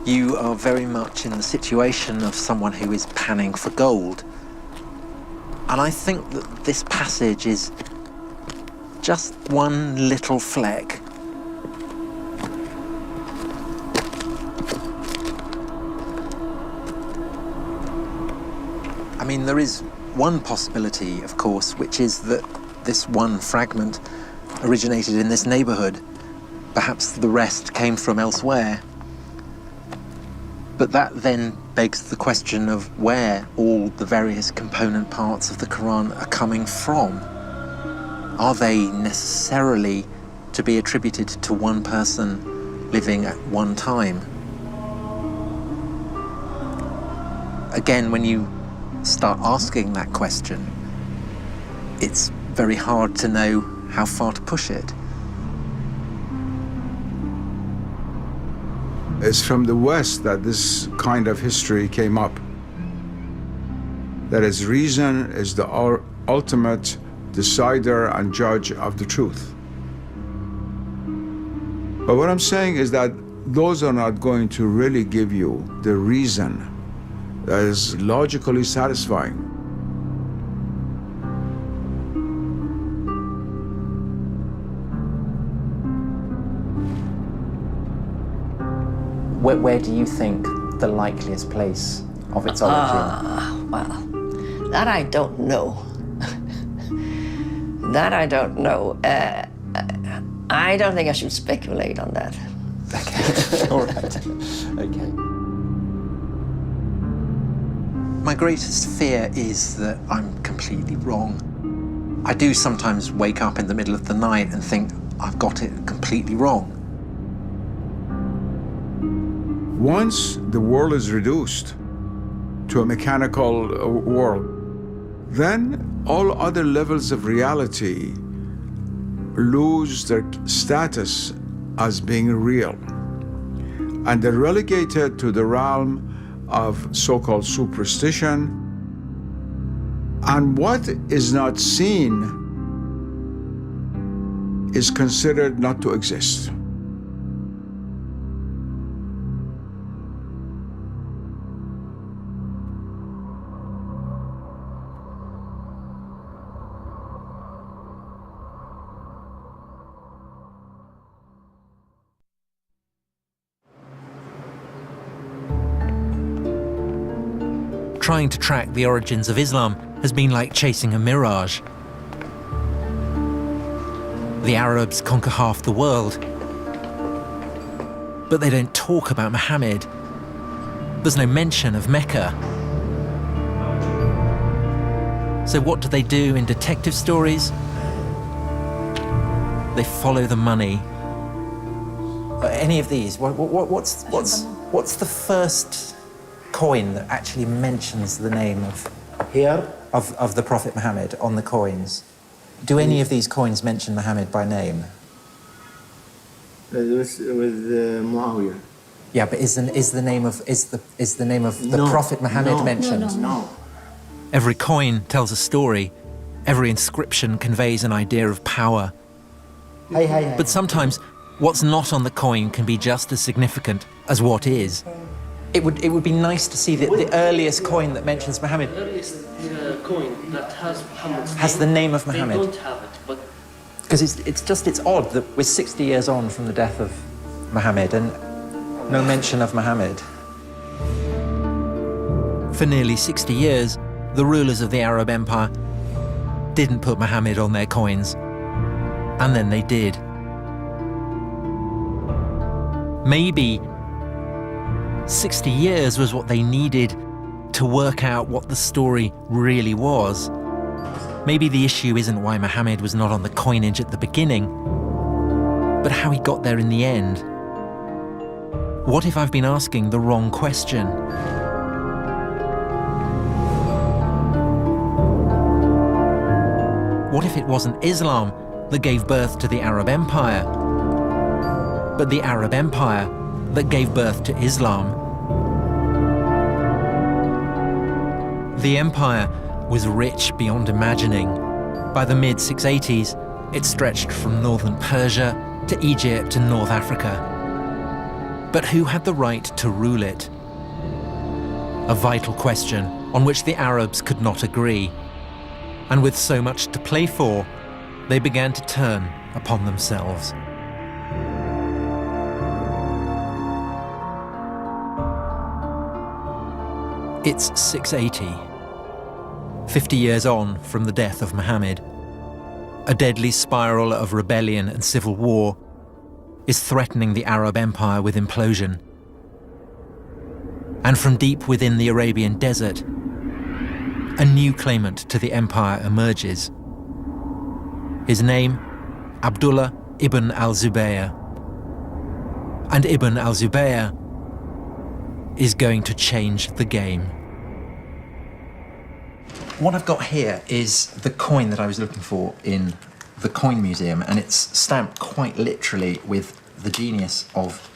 you are very much in the situation of someone who is panning for gold. And I think that this passage is just one little fleck. I mean, there is one possibility, of course, which is that this one fragment originated in this neighborhood. Perhaps the rest came from elsewhere. But that then begs the question of where all the various component parts of the Quran are coming from. Are they necessarily to be attributed to one person living at one time? Again, when you start asking that question, it's very hard to know how far to push it. It's from the West that this kind of history came up. That is, reason is the ultimate decider and judge of the truth. But what I'm saying is that those are not going to really give you the reason that is logically satisfying. Where do you think the likeliest place of its origin? Well, that I don't know. That I don't know. I don't think I should speculate on that. Okay, all right. Okay. My greatest fear is that I'm completely wrong. I do sometimes wake up in the middle of the night and think I've got it completely wrong. Once the world is reduced to a mechanical world, then all other levels of reality lose their status as being real. And they're relegated to the realm of so-called superstition. And what is not seen is considered not to exist. Trying to track the origins of Islam has been like chasing a mirage. The Arabs conquer half the world, but they don't talk about Muhammad. There's no mention of Mecca. So what do they do in detective stories? They follow the money. Any of these? What's the first coin that actually mentions the name of the Prophet Muhammad on the coins? Do any of these coins mention Muhammad by name? With Muawiyah. Yeah, but is the name of the Prophet Muhammad mentioned? No. Every coin tells a story. Every inscription conveys an idea of power. But sometimes what's not on the coin can be just as significant as what is. It would be nice to see the earliest coin that mentions Muhammad. The earliest coin that has Muhammad's has the name of Muhammad. They don't have it, but because it's odd that we're 60 years on from the death of Muhammad and no mention of Muhammad. For nearly 60 years, the rulers of the Arab Empire didn't put Muhammad on their coins, and then they did. Maybe 60 years was what they needed to work out what the story really was. Maybe the issue isn't why Muhammad was not on the coinage at the beginning, but how he got there in the end. What if I've been asking the wrong question? What if it wasn't Islam that gave birth to the Arab Empire, but the Arab Empire that gave birth to Islam? The empire was rich beyond imagining. By the mid-680s, it stretched from northern Persia to Egypt and North Africa. But who had the right to rule it? A vital question on which the Arabs could not agree. And with so much to play for, they began to turn upon themselves. It's 680, 50 years on from the death of Muhammad. A deadly spiral of rebellion and civil war is threatening the Arab Empire with implosion. And from deep within the Arabian desert, a new claimant to the empire emerges. His name, Abdullah ibn al-Zubayr. And Ibn al-Zubayr is going to change the game. What I've got here is the coin that I was looking for in the Coin Museum, and it's stamped quite literally with the genius of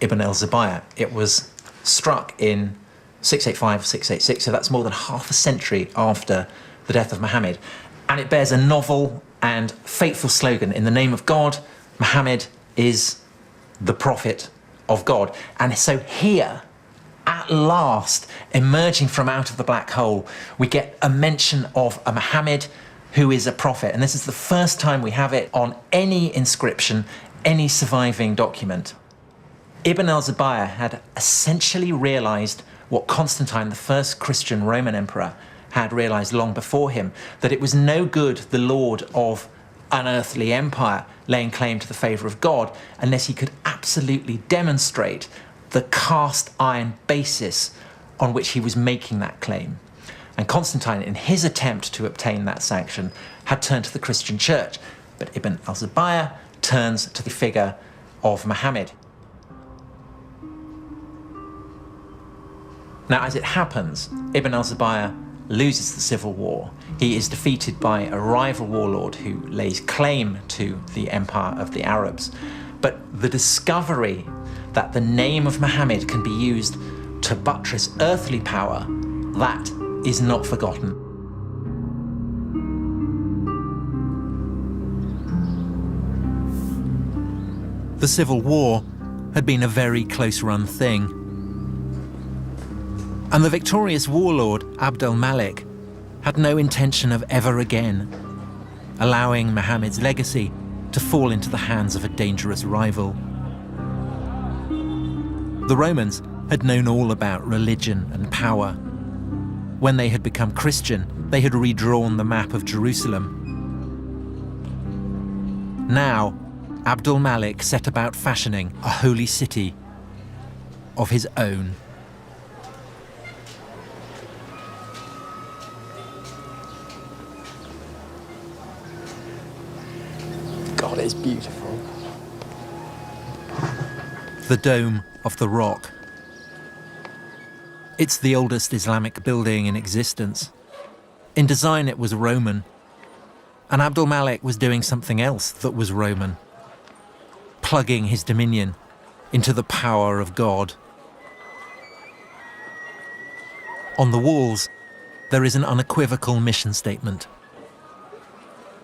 Ibn al-Zubayr. It was struck in 685, 686, so that's more than half a century after the death of Muhammad. And it bears a novel and fateful slogan: in the name of God, Muhammad is the prophet of God. And so here, at last, emerging from out of the black hole, we get a mention of a Muhammad who is a prophet. And this is the first time we have it on any inscription, any surviving document. Ibn al-Zubayr had essentially realized what Constantine, the first Christian Roman emperor, had realized long before him, that it was no good the lord of an earthly empire laying claim to the favor of God unless he could absolutely demonstrate the cast iron basis on which he was making that claim. And Constantine, in his attempt to obtain that sanction, had turned to the Christian church. But Ibn al-Zubayr turns to the figure of Muhammad. Now, as it happens, Ibn al-Zubayr loses the civil war. He is defeated by a rival warlord who lays claim to the empire of the Arabs. But the discovery that the name of Muhammad can be used to buttress earthly power, that is not forgotten. The civil war had been a very close-run thing. And the victorious warlord, Abd al-Malik, had no intention of ever again allowing Muhammad's legacy to fall into the hands of a dangerous rival. The Romans had known all about religion and power. When they had become Christian, they had redrawn the map of Jerusalem. Now, Abd al-Malik set about fashioning a holy city of his own. God, it's beautiful. The Dome of the Rock. It's the oldest Islamic building in existence. In design, it was Roman. And Abd al-Malik was doing something else that was Roman, plugging his dominion into the power of God. On the walls, there is an unequivocal mission statement.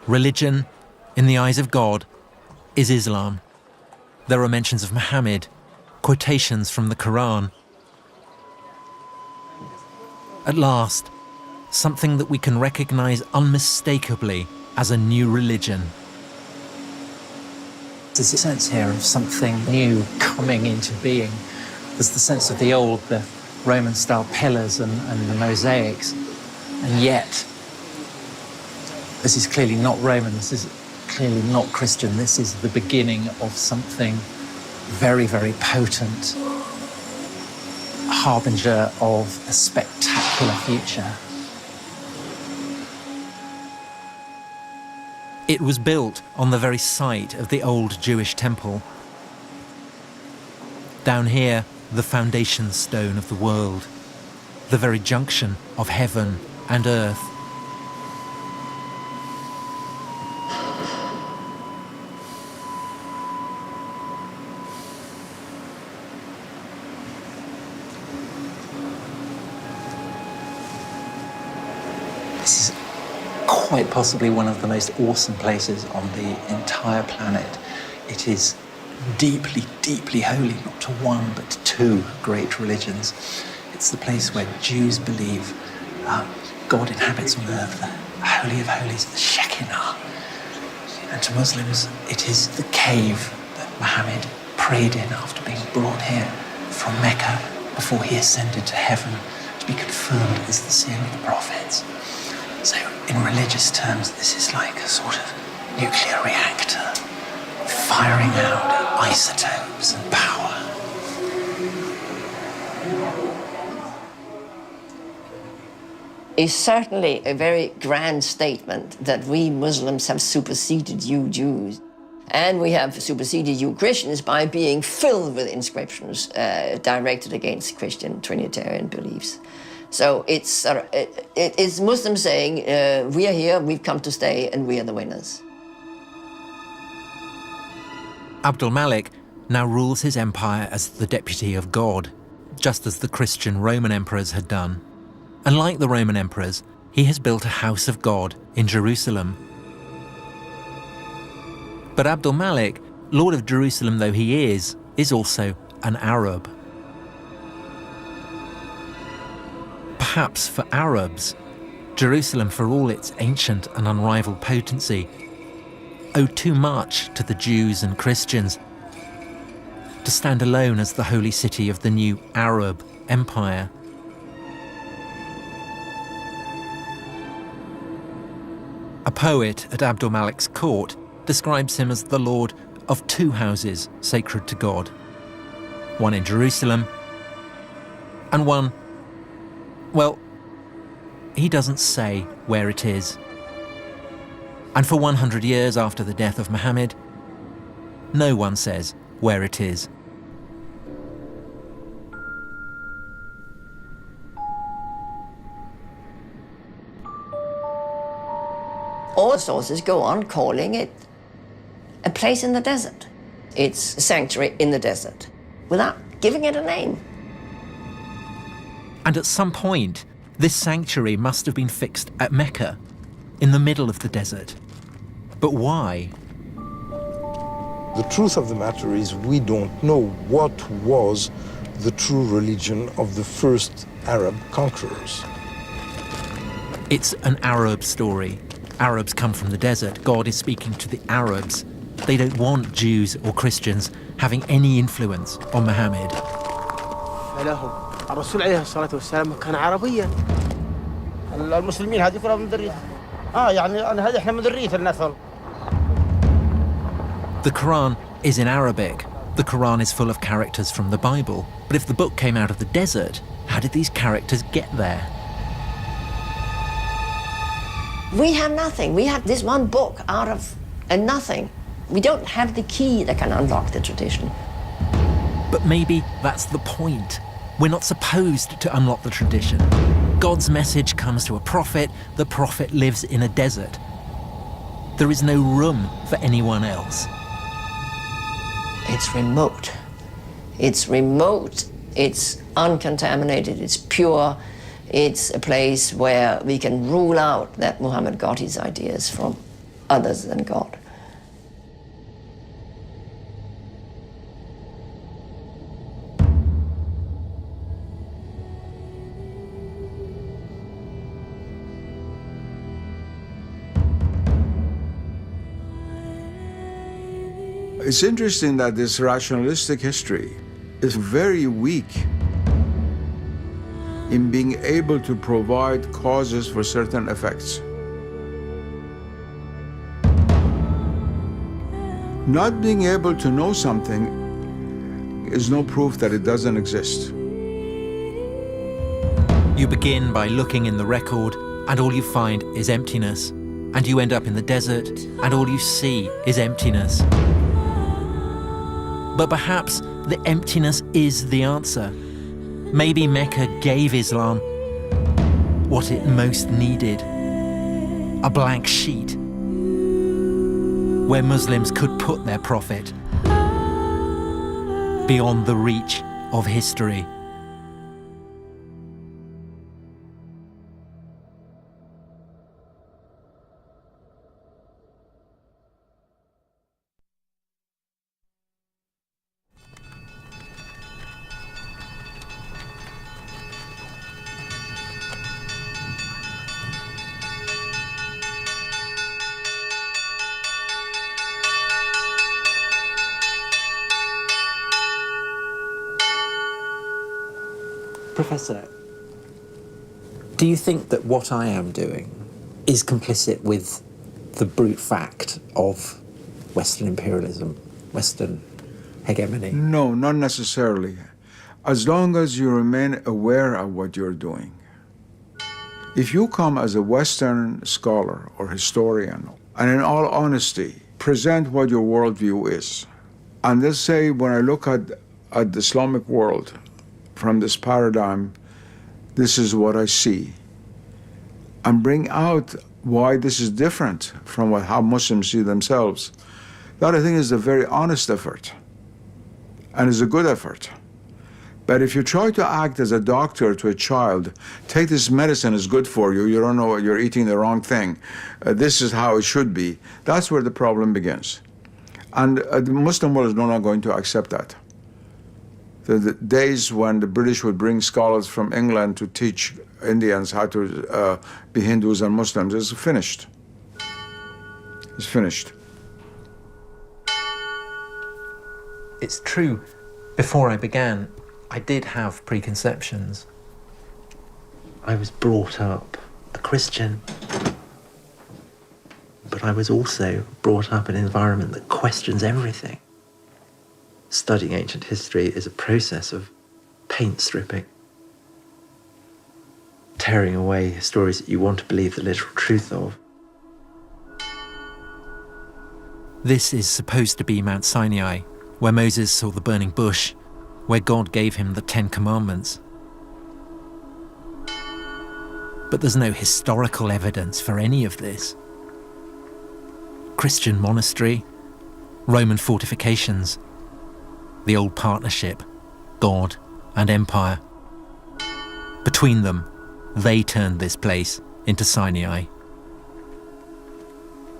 Religion, in the eyes of God, is Islam. There are mentions of Muhammad, quotations from the Quran. At last, something that we can recognize unmistakably as a new religion. There's a sense here of something new coming into being. There's the sense of the old, the Roman-style pillars and the mosaics. And yet, this is clearly not Roman, this is clearly not Christian. This is the beginning of something very, very potent, harbinger of a spectacular future. It was built on the very site of the old Jewish temple. Down here, the foundation stone of the world, the very junction of heaven and earth. This is quite possibly one of the most awesome places on the entire planet. It is deeply, deeply holy, not to one, but to two great religions. It's the place where Jews believe God inhabits on earth, the Holy of Holies, the Shekinah. And to Muslims, it is the cave that Muhammad prayed in after being brought here from Mecca before he ascended to heaven to be confirmed as the seal of the prophets. So, in religious terms, this is like a sort of nuclear reactor, firing out isotopes and power. is certainly a very grand statement that we Muslims have superseded you Jews. And we have superseded you Christians by being filled with inscriptions directed against Christian Trinitarian beliefs. So it's Muslims saying, we are here, we've come to stay, and we are the winners. Abdul Malik now rules his empire as the deputy of God, just as the Christian Roman emperors had done. And like the Roman emperors, he has built a house of God in Jerusalem. But Abdul Malik, Lord of Jerusalem though he is also an Arab. Perhaps for Arabs, Jerusalem, for all its ancient and unrivaled potency, owed too much to the Jews and Christians to stand alone as the holy city of the new Arab empire. A poet at Abdul Malik's court describes him as the lord of two houses sacred to God, one in Jerusalem and one, well, he doesn't say where it is. And for 100 years after the death of Muhammad, no one says where it is. All sources go on calling it a place in the desert. It's a sanctuary in the desert, without giving it a name. And at some point, this sanctuary must have been fixed at Mecca, in the middle of the desert. But why? The truth of the matter is we don't know what was the true religion of the first Arab conquerors. It's an Arab story. Arabs come from the desert. God is speaking to the Arabs. They don't want Jews or Christians having any influence on Muhammad. الرسول عليه الصلاة والسلام كان عربيا. المسلمين هذه كلها من ذرية. يعني هذه احنا من ذرية النسل. The Quran is in Arabic. The Quran is full of characters from the Bible. But if the book came out of the desert, how did these characters get there? We have nothing. We have this one book out of nothing. We don't have the key that can unlock the tradition. But maybe that's the point. We're not supposed to unlock the tradition. God's message comes to a prophet. The prophet lives in a desert. There is no room for anyone else. It's remote. It's remote. It's uncontaminated. It's pure. It's a place where we can rule out that Muhammad got his ideas from others than God. It's interesting that this rationalistic history is very weak in being able to provide causes for certain effects. Not being able to know something is no proof that it doesn't exist. You begin by looking in the record, and all you find is emptiness. And you end up in the desert, and all you see is emptiness. But perhaps the emptiness is the answer. Maybe Mecca gave Islam what it most needed. A blank sheet where Muslims could put their prophet beyond the reach of history. Professor, do you think that what I am doing is complicit with the brute fact of Western imperialism, Western hegemony? No, not necessarily. As long as you remain aware of what you're doing. If you come as a Western scholar or historian, and in all honesty, present what your worldview is, and let's say when I look at the Islamic world from this paradigm, this is what I see, and bring out why this is different from how Muslims see themselves, that I think is a very honest effort, and is a good effort. But if you try to act as a doctor to a child, take this medicine, is good for you, you don't know, you're eating the wrong thing, this is how it should be, that's where the problem begins. And the Muslim world is not going to accept that. The days when the British would bring scholars from England to teach Indians how to be Hindus and Muslims is finished. It's finished. It's true, before I began, I did have preconceptions. I was brought up a Christian, but I was also brought up in an environment that questions everything. Studying ancient history is a process of paint stripping, tearing away stories that you want to believe the literal truth of. This is supposed to be Mount Sinai, where Moses saw the burning bush, where God gave him the 10 Commandments. But there's no historical evidence for any of this. Christian monastery, Roman fortifications, the old partnership, God and empire. Between them, they turned this place into Sinai.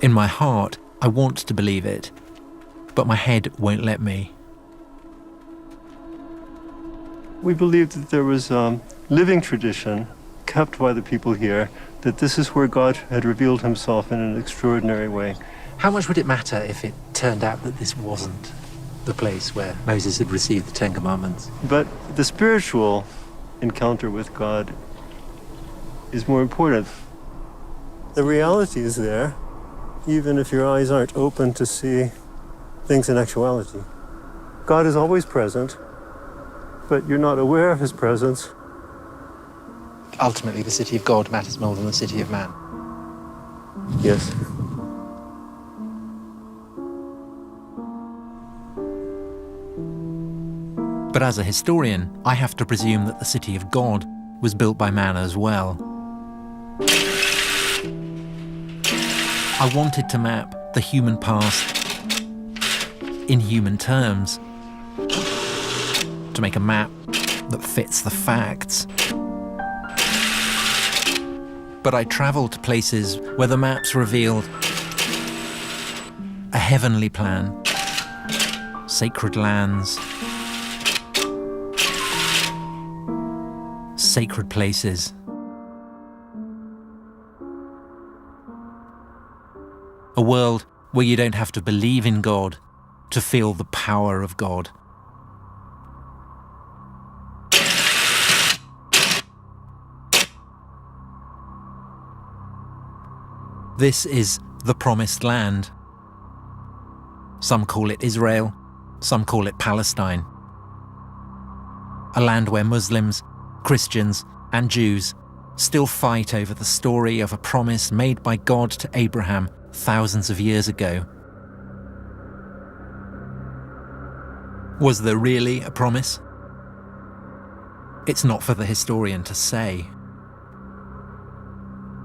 In my heart, I want to believe it, but my head won't let me. We believed that there was a living tradition kept by the people here, that this is where God had revealed himself in an extraordinary way. How much would it matter if it turned out that this wasn't the place where Moses had received the 10 Commandments? But the spiritual encounter with God is more important. The reality is there, even if your eyes aren't open to see things in actuality. God is always present, but you're not aware of his presence. Ultimately, the city of God matters more than the city of man. Yes. But as a historian, I have to presume that the city of God was built by man as well. I wanted to map the human past in human terms, to make a map that fits the facts. But I travelled to places where the maps revealed a heavenly plan, sacred lands, sacred places. A world where you don't have to believe in God to feel the power of God. This is the Promised Land. Some call it Israel, some call it Palestine. A land where Muslims, Christians, and Jews still fight over the story of a promise made by God to Abraham thousands of years ago. Was there really a promise? It's not for the historian to say.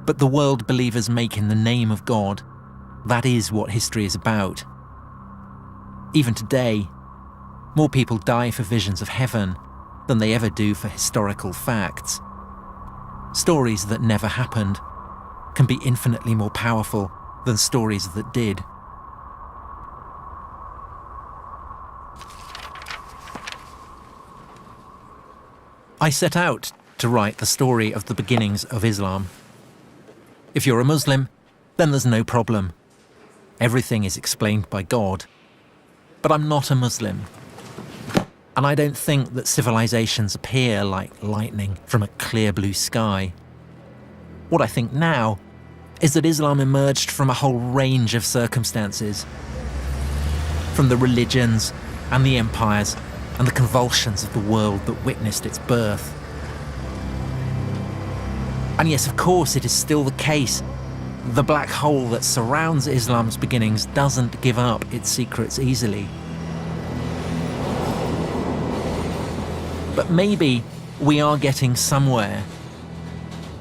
But the world believers make in the name of God, that is what history is about. Even today, more people die for visions of heaven than they ever do for historical facts. Stories that never happened can be infinitely more powerful than stories that did. I set out to write the story of the beginnings of Islam. If you're a Muslim, then there's no problem. Everything is explained by God. But I'm not a Muslim. And I don't think that civilizations appear like lightning from a clear blue sky. What I think now is that Islam emerged from a whole range of circumstances. From the religions and the empires and the convulsions of the world that witnessed its birth. And yes, of course, it is still the case. The black hole that surrounds Islam's beginnings doesn't give up its secrets easily. But maybe we are getting somewhere.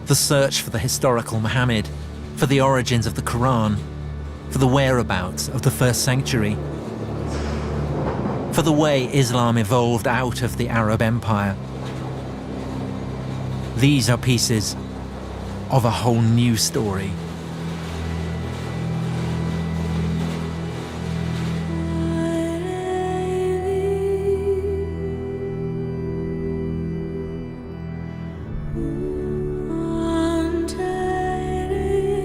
The search for the historical Muhammad, for the origins of the Quran, for the whereabouts of the first sanctuary, for the way Islam evolved out of the Arab Empire. These are pieces of a whole new story.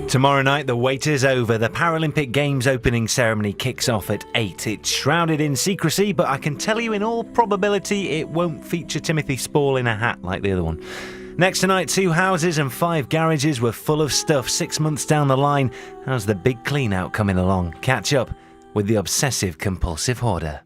Tomorrow night, the wait is over. The Paralympic Games opening ceremony kicks off at 8. It's shrouded in secrecy, but I can tell you in all probability it won't feature Timothy Spall in a hat like the other one. Next tonight, 2 houses and 5 garages were full of stuff 6 months down the line. How's the big clean out coming along? Catch up with the obsessive compulsive hoarder.